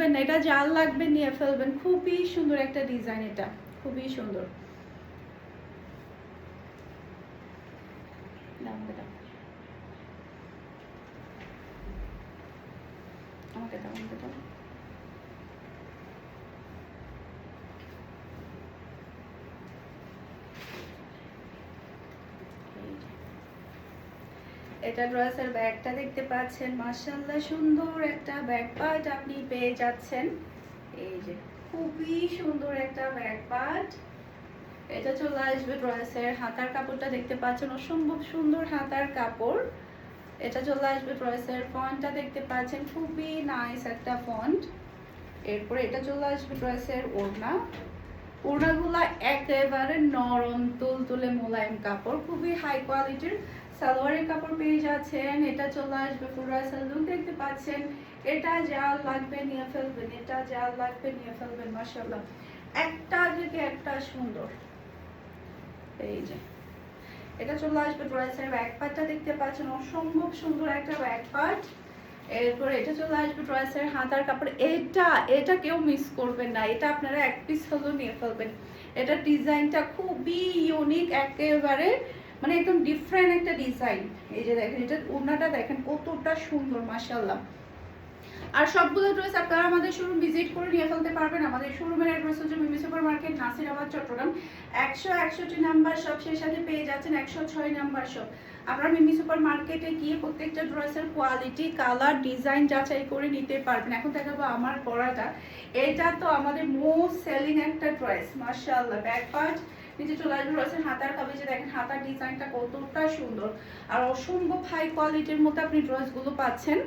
করবেন না, এটা যার লাগবে নিয়ে ফেলবেন। খুবই সুন্দর একটা ডিজাইন, এটা খুবই সুন্দর। আমাকে দাও, আমাকে দাও, আমাকে দাও। এটা ড্রেসের ব্যাগটা দেখতে পাচ্ছেন, মাশাআল্লাহ সুন্দর একটা ব্যাক পার্ট আপনি পেয়ে যাচ্ছেন। এই যে খুবই সুন্দর একটা ব্যাক পার্ট। এটা চলে আসবে ড্রেসের হাতার কাপড়টা দেখতে পাচ্ছেন, অসম্ভব সুন্দর হাতার কাপড়। এটা চলে আসবে ড্রেসের ফন্টটা দেখতে পাচ্ছেন, খুবই নাইস একটা ফন্ট। এরপরে এটা চলে আসবে ড্রেসের ওড়না। ওড়নাগুলা একেবারে নরম তুলতুলে মোলায়েম কাপড়, খুবই হাই কোয়ালিটির সালোয়ারের কাপড় পেয়ে যাচ্ছেন। এটা চলে আসবে পুরো লুক দেখতে পাচ্ছেন। এটা যা লাগবে নিয়ে ফেলবেন, এটা যা লাগবে নিয়ে ফেলবেন। মাশাআল্লাহ একটা থেকে একটা সুন্দর। এই যে এটা চলে আসবে ড্রেসের ব্যাক পার্টটা দেখতে পাচ্ছেন, অসম্ভব সুন্দর একটা ব্যাক পার্ট। এরপরে এটা চলে আসবে ড্রেসের হাতার কাপড়। এটা কেউ মিস করবেন না, এটা আপনারা এক পিস হলেও নিয়ে ফেলবেন। এটা ডিজাইনটা খুবই ইউনিক, একেবারে মানে একদম ডিফারেন্ট একটা ডিজাইন। এই যে দেখেন, এটা ওড়নাটা দেখেন কতটা সুন্দর, মাশাআল্লাহ। আর সবগুলো ড্রেস আপনারা আমাদের শোরুম ভিজিট করে নিয়ে ফেলতে পারবেন। আমাদের শোরুমের অ্যাড্রেস হচ্ছে Mimi super market, Nasirabad, Chattogram. 161 number shop, সেই সাথে পেয়ে যাচ্ছেন 106 নাম্বার শপ। আপনারা মিমি সুপার মার্কেটে গিয়ে প্রত্যেকটা ড্রেসের কোয়ালিটি, কালার, ডিজাইন যাচাই করে নিতে পারবেন। এখন দেখাবো আমার পরাটা। এটা তো আমাদের মোস্ট সেলিং একটা ড্রেস, মাশাআল্লাহ। ব্যাক পার্ট নিচে চলে আসবে ড্রেসের হাতার কাপড়, যে দেখেন হাতার ডিজাইনটা কতটা সুন্দর আর অসম্ভব হাই কোয়ালিটির মধ্যে আপনি ড্রেসগুলো পাচ্ছেন।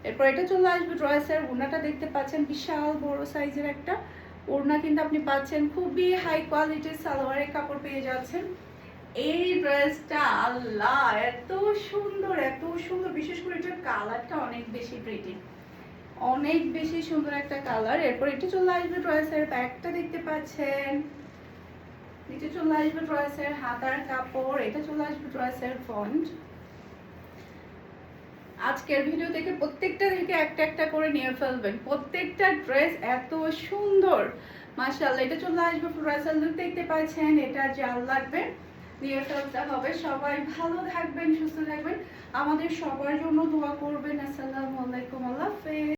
এরপর এটা চলে আসবে ড্রেসের ওড়নাটা দেখতে পাচ্ছেন, বিশাল বড় সাইজের একটা ওড়না কিন্তু আপনি পাচ্ছেন। খুবই হাই কোয়ালিটির সালোয়ারের কাপড় পেয়ে যাচ্ছেন। এই ড্রেসটা আল্লাহ এত সুন্দর, এত সুন্দর, বিশেষ করে এটার কালারটা অনেক বেশি প্রিটি, অনেক বেশি সুন্দর একটা কালার। এরপর এটা চলে আসবে ড্রেসের ব্যাগটা দেখতে পাচ্ছেন, নিচে চলে আসবে ড্রেসের হাতার কাপড়, এটা চলে আসবে ড্রেসের ফন্ট। আজকের ভিডিও দেখে প্রত্যেকটা থেকে একটা একটা করে নিয়ে ফেলবেন। প্রত্যেকটা ড্রেস এত সুন্দর, মাশাআল্লাহ। এটা চলে আসবে ড্রেসের লুক দেখতে পাচ্ছেন। এটা যার লাগবে নিয়ে ফেলতে হবে। সবাই ভালো থাকবেন, সুস্থ থাকবেন, আমাদের সবার জন্য দোয়া করবেন। আসসালামু আলাইকুম, আল্লাহ হাফেজ।